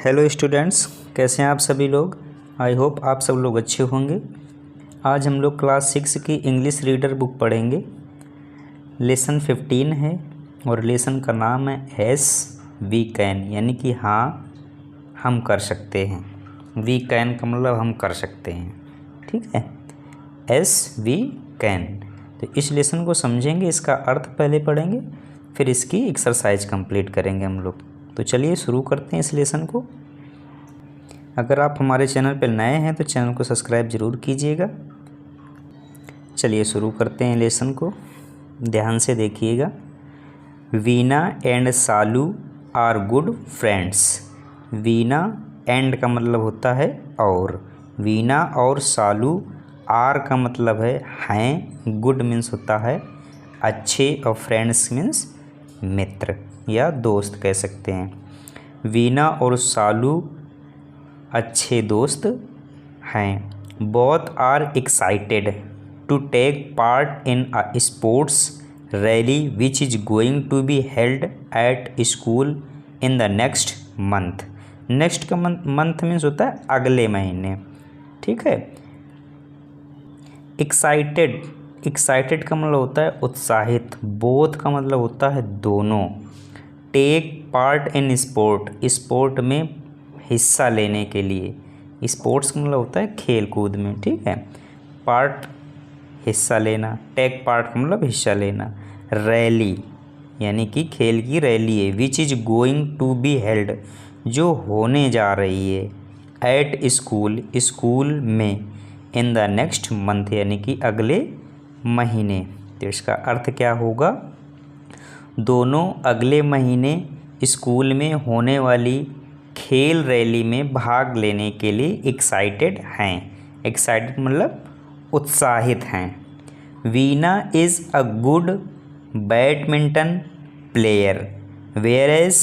Hello students, कैसे हैं आप सभी लोग। आई होप आप सब लोग अच्छे होंगे। आज हम लोग क्लास 6 की इंग्लिश रीडर बुक पढ़ेंगे। लेसन 15 है और लेसन का नाम है एस वी कैन, यानी कि हाँ हम कर सकते हैं। वी कैन का मतलब हम कर सकते हैं, ठीक है। S V can. तो इस लेसन को समझेंगे, इसका अर्थ पहले पढ़ेंगे, फिर इसकी एक्सरसाइज कंप्लीट करेंगे हम लोग। तो चलिए शुरू करते हैं इस लेसन को। अगर आप हमारे चैनल पर नए हैं तो चैनल को सब्सक्राइब ज़रूर कीजिएगा। चलिए शुरू करते हैं लेसन को, ध्यान से देखिएगा। Veena and Salu are good friends. Veena and का मतलब होता है और, वीना और सालू, आर का मतलब है हैं, गुड मीन्स होता है अच्छे, और फ्रेंड्स मीन्स मित्र या दोस्त कह सकते हैं। वीना और सालू अच्छे दोस्त हैं। Both are excited to take part in a sports rally which is going to be held at school in the next month. Next का मंथ मीन्स होता है अगले महीने, ठीक है। एक्साइटेड, एक्साइटेड का मतलब होता है उत्साहित। बोथ का मतलब होता है दोनों। Take part in sport, sport में हिस्सा लेने के लिए। स्पोर्ट्स का मतलब होता है खेल कूद में, ठीक है। पार्ट हिस्सा लेना, टेक पार्ट का मतलब हिस्सा लेना। रैली यानी कि खेल की रैली है। Which is going to be held, जो होने जा रही है। एट स्कूल, स्कूल में। इन द नेक्स्ट मंथ यानी कि अगले महीने। तो इसका अर्थ क्या होगा, दोनों अगले महीने स्कूल में होने वाली खेल रैली में भाग लेने के लिए एक्साइटेड हैं। एक्साइटेड मतलब उत्साहित हैं। Veena is a good badminton player whereas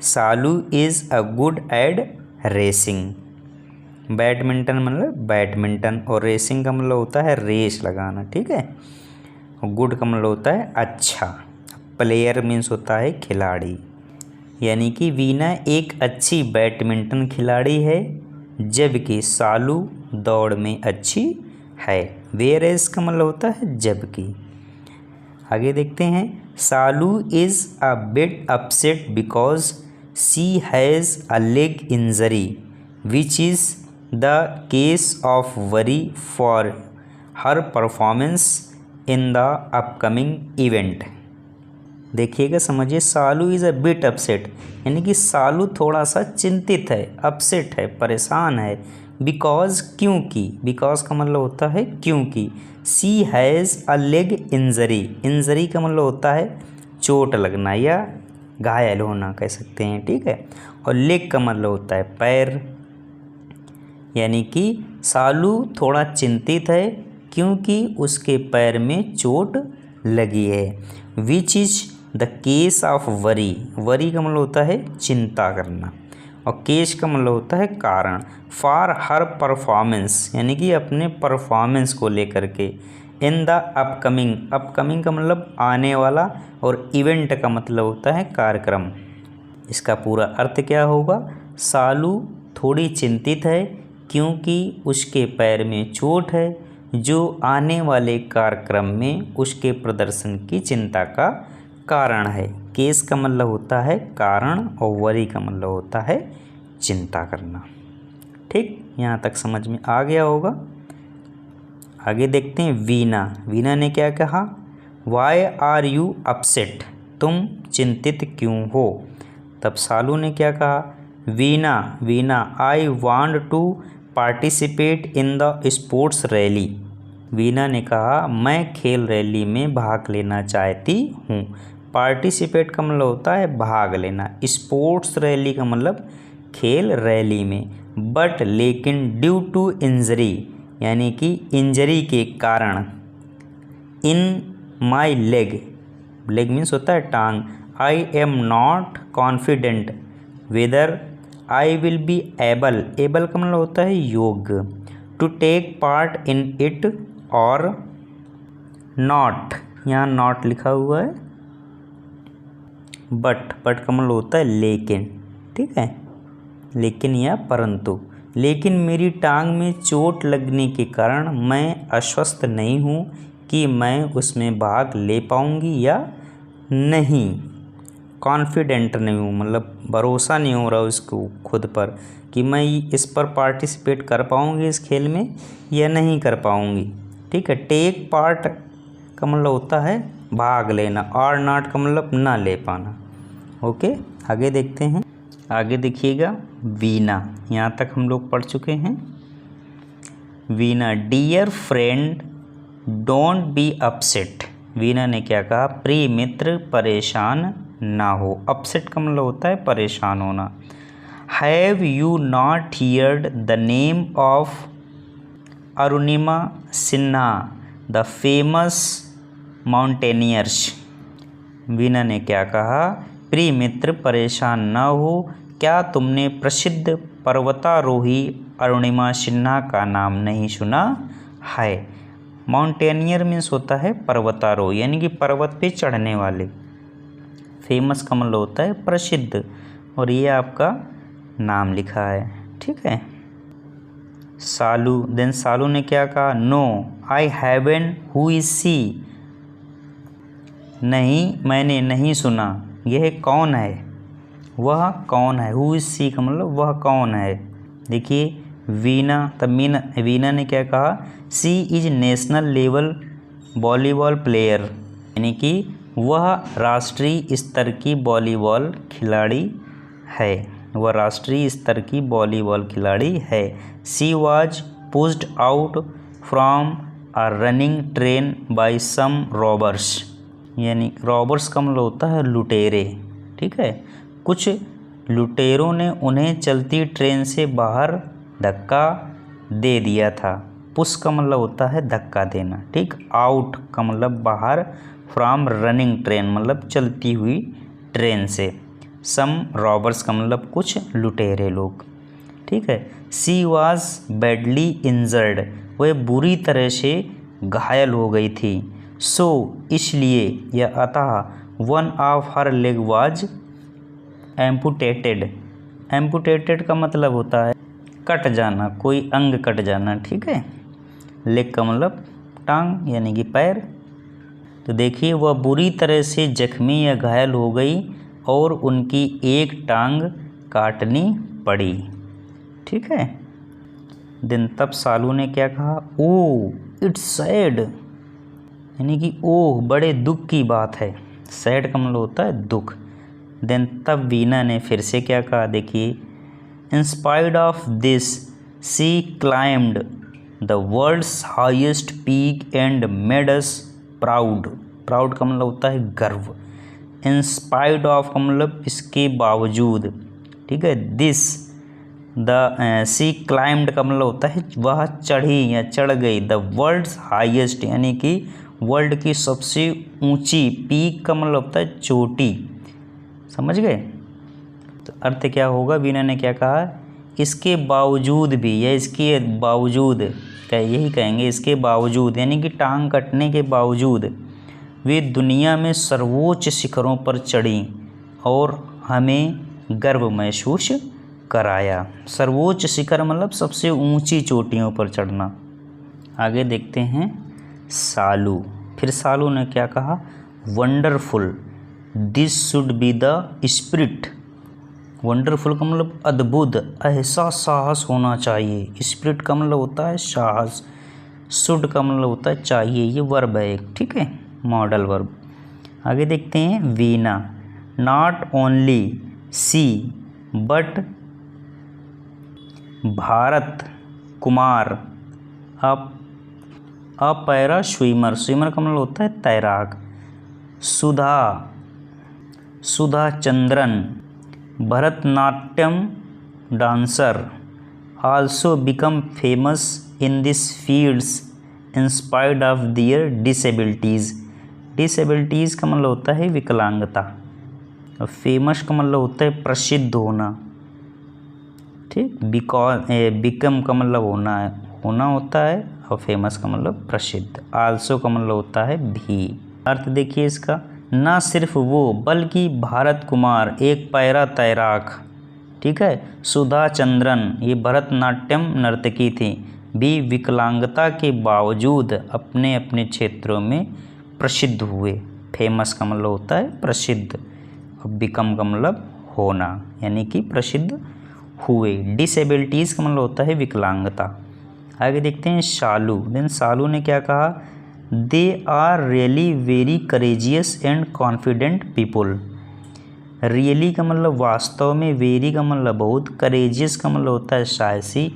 Salu is a good at racing. Badminton मतलब बैडमिंटन, और रेसिंग का मतलब होता है रेस लगाना, ठीक है। गुड का मतलब होता है अच्छा। प्लेयर मीन्स होता है खिलाड़ी, यानी कि वीना एक अच्छी बैडमिंटन खिलाड़ी है, जबकि सालू दौड़ में अच्छी है। वेयरएज का मतलब होता है जबकि। आगे देखते हैं। Salu is a bit upset because she has a leg injury which is the case of worry for her performance in the upcoming event. देखिएगा, समझिए। Salu is a bit upset, यानी कि सालू थोड़ा सा चिंतित है, अपसेट है, परेशान है। बिकॉज क्योंकि, बिकॉज का मतलब होता है क्योंकि। She has a leg injury, injury का मतलब होता है चोट लगना या घायल होना कह सकते हैं, ठीक है। और लेग का मतलब होता है पैर, यानी कि सालू थोड़ा चिंतित है क्योंकि उसके पैर में चोट लगी है। विच is the case of worry, worry का मतलब होता है चिंता करना, और केस का मतलब होता है कारण। फॉर हर परफॉर्मेंस, यानी कि अपने परफॉर्मेंस को लेकर के। इन द अपकमिंग, अपकमिंग का मतलब आने वाला, और इवेंट का मतलब होता है कार्यक्रम। इसका पूरा अर्थ क्या होगा, सालू थोड़ी चिंतित है क्योंकि उसके पैर में चोट है, जो आने वाले कार्यक्रम में उसके प्रदर्शन की चिंता का कारण है। केस का मतलब होता है कारण, और वरी का मतलब होता है चिंता करना, ठीक। यहाँ तक समझ में आ गया होगा। आगे देखते हैं। वीना, वीना ने क्या कहा, वाई आर यू अपसेट, तुम चिंतित क्यों हो। तब सालू ने क्या कहा, Veena, Veena I want to participate in the sports rally. Veena ने कहा मैं खेल रैली में भाग लेना चाहती हूँ। पार्टिसिपेट का मतलब होता है भाग लेना, स्पोर्ट्स रैली का मतलब खेल रैली में। बट लेकिन ड्यू टू इंजरी, यानी कि इंजरी के कारण। In my leg, leg means होता है टांग। I am not confident whether I will be able, able का मतलब होता है योग्य। To take part in it और नॉट, यहाँ नॉट लिखा हुआ है। बट, बट का मतलब होता है लेकिन, ठीक है। लेकिन या परंतु। लेकिन मेरी टांग में चोट लगने के कारण मैं आश्वस्त नहीं हूँ कि मैं उसमें भाग ले पाऊँगी या नहीं। कॉन्फिडेंट नहीं हूँ, मतलब भरोसा नहीं हो रहा उसको खुद पर कि मैं इस पर पार्टिसिपेट कर पाऊँगी इस खेल में या नहीं कर पाऊँगी। ठीक है। टेक पार्ट का मतलब होता है भाग लेना, और नॉट का मतलब ना ले पाना। ओके, आगे देखते हैं। आगे देखिएगा वीना, यहाँ तक हम लोग पढ़ चुके हैं। Veena, dear friend don't be upset. Veena ने क्या कहा, प्रिय मित्र परेशान ना हो। अपसेट का मतलब होता है परेशान होना। Have you not heard the name of Arunima Sinha the famous mountaineers. Veena ने क्या कहा, प्रिय मित्र परेशान न हो, क्या तुमने प्रसिद्ध पर्वतारोही अरुणिमा सिन्हा का नाम नहीं सुना है। माउंटेनियर मीन्स होता है पर्वतारोही, यानी कि पर्वत पे चढ़ने वाले। फेमस का मतलब होता है प्रसिद्ध, और ये आपका नाम लिखा है। ठीक है। सालू, देन सालू ने क्या कहा, no I haven't, who is she. नहीं, मैंने नहीं सुना, यह कौन है, वह कौन है। हु इज सी का मतलब वह कौन है। देखिए वीना, तब वीना ने क्या कहा, she is national level volleyball player, यानी कि वह राष्ट्रीय स्तर की वॉलीबॉल खिलाड़ी है, वह राष्ट्रीय स्तर की वॉलीबॉल खिलाड़ी है। She was pushed out from a running train by some robbers, यानी रॉबर्स का मतलब होता है लुटेरे। ठीक है। कुछ लुटेरों ने उन्हें चलती ट्रेन से बाहर धक्का दे दिया था। पुश का मतलब होता है धक्का देना। ठीक। आउट का मतलब बाहर, फ्रॉम रनिंग ट्रेन मतलब चलती हुई ट्रेन से। सम रॉबर्स का मतलब कुछ लुटेरे लोग। ठीक है। सी वाज बैडली इंजर्ड, वह बुरी तरह से घायल हो गई थी। सो इसलिए, या अतः one of her leg was amputated. Amputated का मतलब होता है कट जाना, कोई अंग कट जाना। ठीक है। लेग का मतलब टांग यानी कि पैर। तो देखिए वह बुरी तरह से जख्मी या घायल हो गई और उनकी एक टांग काटनी पड़ी। ठीक है। दिन तब सालू ने क्या कहा, ओह इट्स सैड, यानी कि ओह बड़े दुख की बात है। सैड का मतलब होता है दुख। देन तब वीना ने फिर से क्या कहा, देखिए, in spite of this she climbed the world's highest peak and made us proud. Proud का मतलब होता है गर्व। इन स्पाइट ऑफ का मतलब इसके बावजूद। ठीक है। दिस द सी क्लाइम्ड का मतलब होता है वह चढ़ी या चढ़ गई। द वर्ल्ड्स हाईएस्ट यानी कि वर्ल्ड की सबसे ऊंची। पीक का मतलब होता है चोटी। समझ गए। तो अर्थ क्या होगा, वीना ने क्या कहा, इसके बावजूद भी, या इसके बावजूद यही कहेंगे, इसके बावजूद यानी कि टांग कटने के बावजूद वे दुनिया में सर्वोच्च शिखरों पर चढ़ी और हमें गर्व महसूस कराया। सर्वोच्च शिखर मतलब सबसे ऊंची चोटियों पर चढ़ना। आगे देखते हैं सालू। फिर सालू ने क्या कहा, wonderful this should be the spirit. Wonderful का मतलब अद्भुत, ऐसा साहस होना चाहिए। स्पिरिट का मतलब होता है साहस। शुड का मतलब होता है चाहिए, ये वर्ब है एक। ठीक है। Modal verb. आगे देखते हैं Veena, not only she but Bharat Kumar a para swimmer. Swimmer का मतलब होता है तैराक। Sudha Chandran Bharatanatyam dancer also become famous in this fields in spite of their disabilities. Disabilities का मतलब होता है विकलांगता, और फेमस का मतलब होता है प्रसिद्ध होना। ठीक। बिकम का मतलब होना होता है, और फेमस का मतलब प्रसिद्ध। आल्सो का मतलब होता है भी। अर्थ देखिए इसका, न सिर्फ वो बल्कि भारत कुमार एक पैरा तैराक। ठीक है। सुधा चंद्रन ये भरतनाट्यम नर्तकी थी, भी विकलांगता के बावजूद अपने अपने क्षेत्रों में प्रसिद्ध हुए। फेमस का मतलब होता है प्रसिद्ध, और बिकम का मतलब होना, यानी कि प्रसिद्ध हुए। डिसेबिलिटीज़ का मतलब होता है विकलांगता। आगे देखते हैं शालू। देन शालू ने क्या कहा, they are really very courageous and confident people. Really का मतलब वास्तव में, वेरी का मतलब बहुत, करेजियस का मतलब होता है साहसी,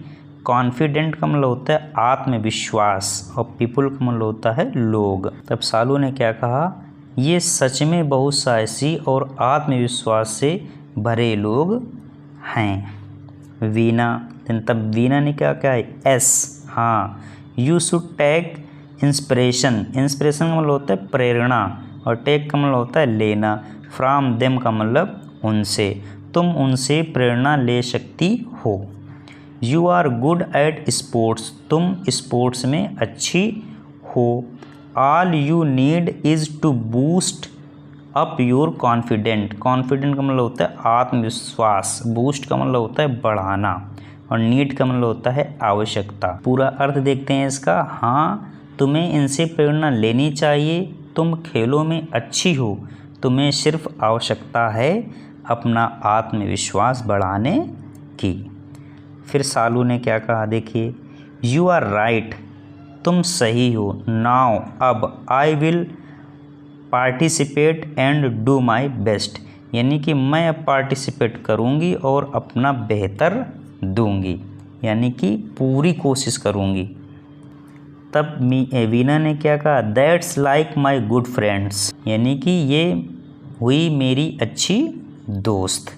कॉन्फिडेंट का मतलब होता है आत्मविश्वास, और पीपुल का मतलब होता है लोग। तब शालू ने क्या कहा, ये सच में बहुत साहसी और आत्मविश्वास से भरे लोग हैं। वीना, तब वीना ने क्या कहा, एस, हाँ, you should take inspiration. Inspiration का मतलब होता है प्रेरणा, और टेक का मतलब होता है लेना। फ्रॉम देम का मतलब उनसे, तुम उनसे प्रेरणा ले सकती हो। You are good at sports, तुम स्पोर्ट्स में अच्छी हो। All you need is to boost up your confident. Confident का मतलब होता है आत्मविश्वास, बूस्ट का मतलब होता है बढ़ाना, और नीड का मतलब होता है आवश्यकता। पूरा अर्थ देखते हैं इसका। हाँ, तुम्हें इनसे प्रेरणा लेनी चाहिए, तुम खेलों में अच्छी हो, तुम्हें सिर्फ आवश्यकता है अपना आत्मविश्वास बढ़ाने की। फिर शालू ने क्या कहा, देखिए, यू आर राइट, तुम सही हो। नाउ, अब, I will participate and do my best, यानी कि मैं अब पार्टिसिपेट करूँगी और अपना बेहतर दूंगी, यानी कि पूरी कोशिश करूँगी। तब वीना ने क्या कहा, that's like my good friends, यानी कि ये हुई मेरी अच्छी दोस्त,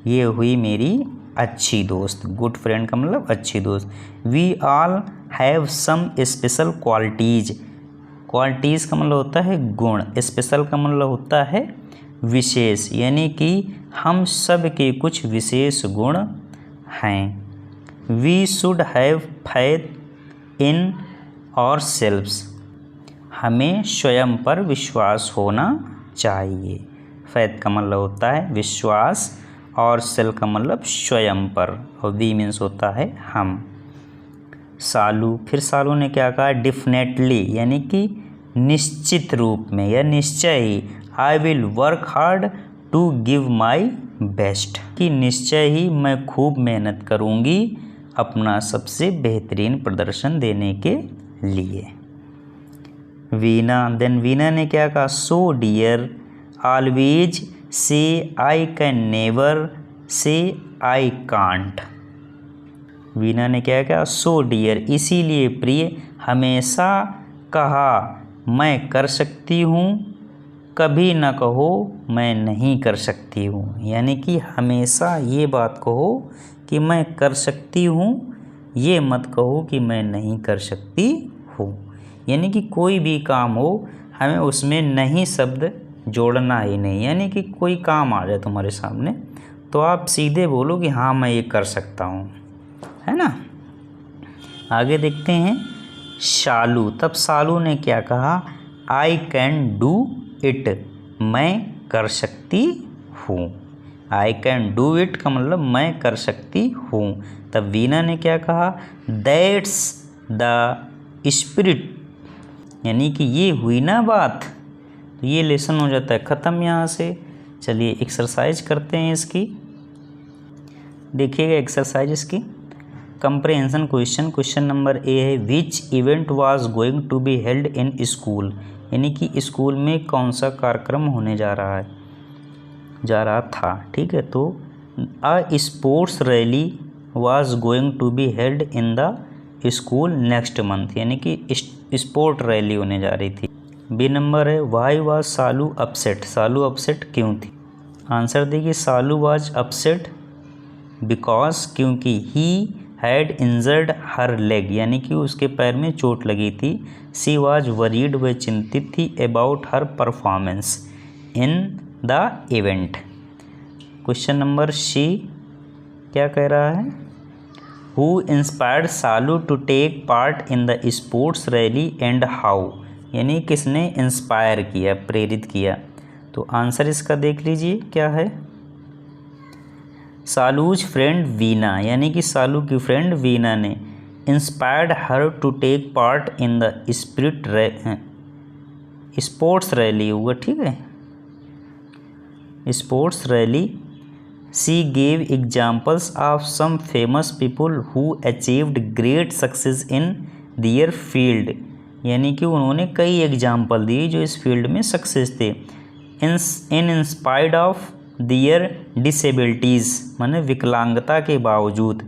ये हुई मेरी अच्छी दोस्त। गुड फ्रेंड का मतलब अच्छी दोस्त। We all have some special qualities. Qualities का मतलब होता है गुण, स्पेशल का मतलब होता है विशेष, यानी कि हम सब के कुछ विशेष गुण हैं। We should have faith in ourselves, हमें स्वयं पर विश्वास होना चाहिए। फैथ का मतलब होता है विश्वास, और सेल्फ का मतलब स्वयं पर, और वी मीन्स होता है हम। शालू, फिर शालू ने क्या कहा, डेफिनेटली, यानी कि निश्चित रूप में या निश्चय ही, I will work hard to give my best, कि निश्चय ही मैं खूब मेहनत करूँगी अपना सबसे बेहतरीन प्रदर्शन देने के लिए। वीना, देन वीना ने क्या कहा, so dear, always say I can, never say I can't. Veena ने क्या कहा, सो डियर, इसीलिए प्रिय, हमेशा कहा मैं कर सकती हूँ, कभी न कहो मैं नहीं कर सकती हूँ, यानी कि हमेशा ये बात कहो कि मैं कर सकती हूँ, ये मत कहो कि मैं नहीं कर सकती हूँ। यानी कि कोई भी काम हो, हमें उसमें नहीं शब्द जोड़ना ही नहीं, यानी कि कोई काम आ जाए तुम्हारे सामने तो आप सीधे बोलो कि हाँ मैं ये कर सकता हूँ, है ना। आगे देखते हैं शालू। तब शालू ने क्या कहा, आई कैन डू इट, मैं कर सकती हूँ। आई कैन डू इट का मतलब मैं कर सकती हूँ। तब वीना ने क्या कहा, दैट्स द स्पिरिट, यानी कि ये हुई ना बात, तो ये लेसन हो जाता है ख़त्म यहाँ से। चलिए एक्सरसाइज करते हैं इसकी। देखिएगा एक्सरसाइज इसकी, comprehension question. Question number A है, which event was going to be held in school, यानी कि स्कूल में कौन सा कार्यक्रम होने जा रहा था, ठीक है। तो a sports rally was going to be held in the school next month, यानी कि स्पोर्ट रैली होने जा रही थी। बी नंबर है, why was Shalu upset, Shalu upset क्यों थी। आंसर देखिए, शालू वाज अपसेट बिकॉज, क्योंकि he had injured her leg, यानी कि उसके पैर में चोट लगी थी। सी वाज वरीड, वह चिंतित थी। About her performance in the event. Question number C क्या कह रहा है, who inspired Shalu to take part in the sports rally and how, यानी किसने इंस्पायर किया, प्रेरित किया। तो आंसर इसका देख लीजिए क्या है, सालूज फ्रेंड वीना, यानी कि सालू की फ्रेंड वीना ने inspired her to take part in the sports rally हुआ, ठीक है, sports rally. She gave examples of some famous people who achieved great success in their field, यानी कि उन्होंने कई एग्जाम्पल दिए जो इस फील्ड में सक्सेस थे। In in spite of their disabilities, माने विकलांगता के बावजूद।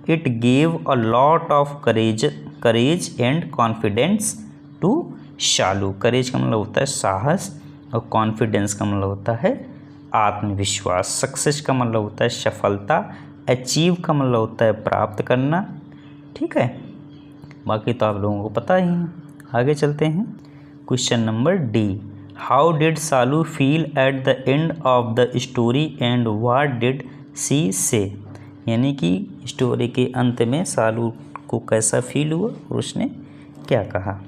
It gave a lot of courage and confidence to Shalu. Courage का मतलब होता है साहस और कॉन्फिडेंस का मतलब होता है आत्मविश्वास। सक्सेस का मतलब होता है सफलता, अचीव का मतलब होता है प्राप्त करना, ठीक है। बाकी तो आप लोगों को पता ही है। आगे चलते हैं। Question number D, how did Salu feel at the end of the story and what did she say, यानी कि स्टोरी के अंत में सालू को कैसा फील हुआ और उसने क्या कहा।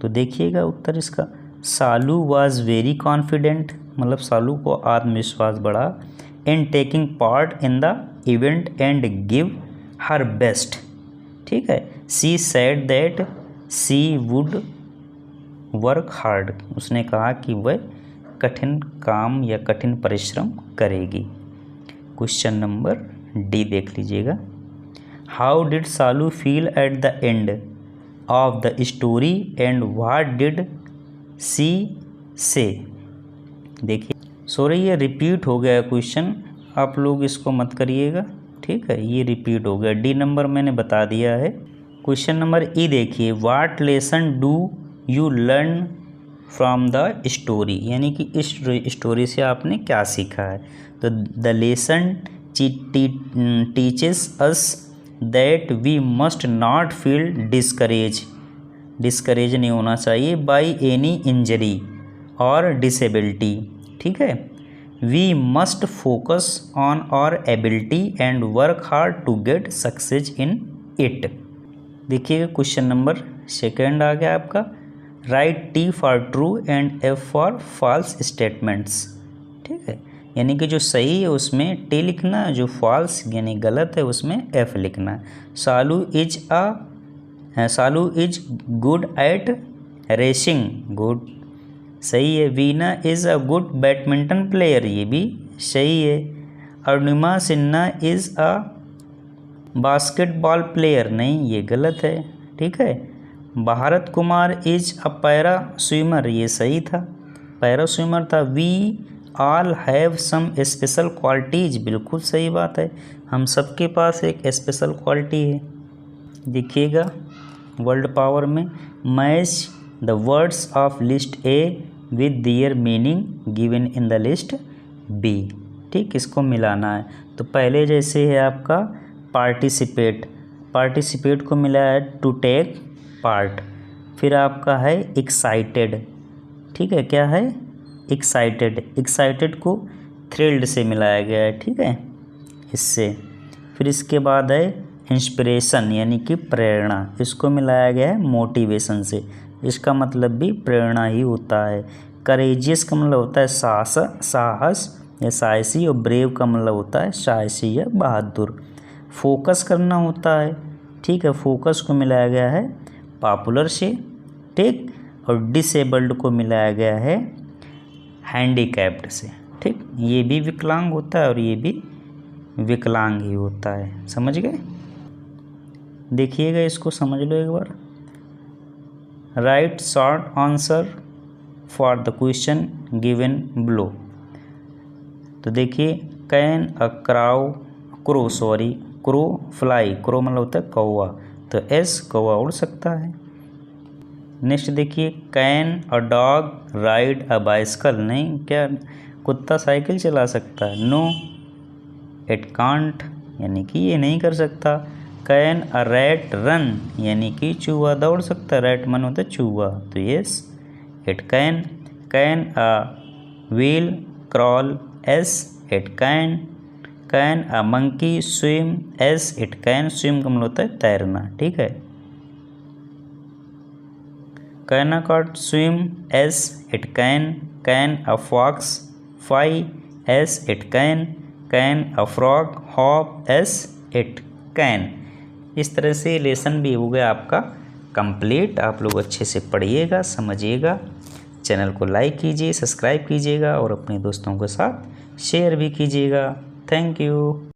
तो देखिएगा उत्तर इसका, सालू वॉज वेरी कॉन्फिडेंट, मतलब सालू को आत्मविश्वास बढ़ा, in taking part in the event and give her best, ठीक है। She said that she would work hard, उसने कहा कि वह कठिन काम या कठिन परिश्रम करेगी। क्वेश्चन नंबर डी देख लीजिएगा, how did Salu feel at the end of the story and what did she say. देखिए सॉरी ये रिपीट हो गया क्वेश्चन, आप लोग इसको मत करिएगा, ठीक है, ये रिपीट हो गया। डी नंबर मैंने बता दिया है। क्वेश्चन नंबर ई देखिए, what lesson do you learn from the story, यानी कि इस स्टोरी से आपने क्या सीखा है। तो the lesson teaches us that we must not feel discourage नहीं होना चाहिए बाई एनी इंजरी और डिसेबिलिटी, ठीक है। We must focus on our ability and work hard to get success in it. देखिएगा क्वेश्चन नंबर सेकेंड आ गया आपका, write T for true and F for false statements, ठीक है, यानी कि जो सही है उसमें टी लिखना, जो फॉल्स यानी गलत है उसमें एफ लिखना। Salu is good at racing, good सही है। Veena is a good badminton player, ये भी सही है। Arunima Sinha is a basketball player, नहीं ये गलत है, ठीक है। Bharat Kumar is a para swimmer, ये सही था, पैरा स्विमर था। We all have some special qualities, बिल्कुल सही बात है, हम सबके पास एक स्पेशल क्वालिटी है। देखिएगा वर्ल्ड पावर में, match the words of list A with their meaning given in the list B, ठीक, इसको मिलाना है। तो पहले जैसे है आपका पार्टिसिपेट को मिला है टू टेक पार्ट, फिर आपका है एक्साइटेड, ठीक है, क्या है एक्साइटेड को थ्रिल्ड से मिलाया गया है, ठीक है, इससे। फिर इसके बाद है इंस्पिरेशन यानी कि प्रेरणा, इसको मिलाया गया है मोटिवेशन से, इसका मतलब भी प्रेरणा ही होता है। करेजियस का मतलब होता है साहस या साहसी, और ब्रेव का मतलब होता है साहसी या बहादुर। फोकस करना होता है, ठीक है, फोकस को मिलाया गया है पॉपुलर से, ठीक, और डिसेबल्ड को मिलाया गया है हैंडीकैप्ड से, ठीक, ये भी विकलांग होता है और ये भी विकलांग ही होता है, समझ गए। देखिएगा इसको समझ लो एक बार, write short answer for the question given below. तो देखिए can a crow fly, crow मतलब होता है कौवा, तो एस कौवा उड़ सकता है। नेक्स्ट देखिए can a dog ride a bicycle, नहीं क्या कुत्ता साइकिल चला सकता है, नो इट कांट, यानी कि ये नहीं कर सकता। कैन अ रैट रन, यानी कि चूहा दौड़ सकता है, रैट मन होता है चूहा, तो yes it can. Can a whale crawl, yes it can. Can a monkey swim, yes it can, swim का मतलब होता है तैरना, ठीक है। Can a cat swim, yes it can. Can a fox fly, yes it can. Can a frog hop yes it can. इस तरह से लेसन भी हो गया आपका कंप्लीट। आप लोग अच्छे से पढ़िएगा, समझिएगा। चैनल को लाइक कीजिए, सब्सक्राइब कीजिएगा और अपने दोस्तों के साथ शेयर भी कीजिएगा। Thank you.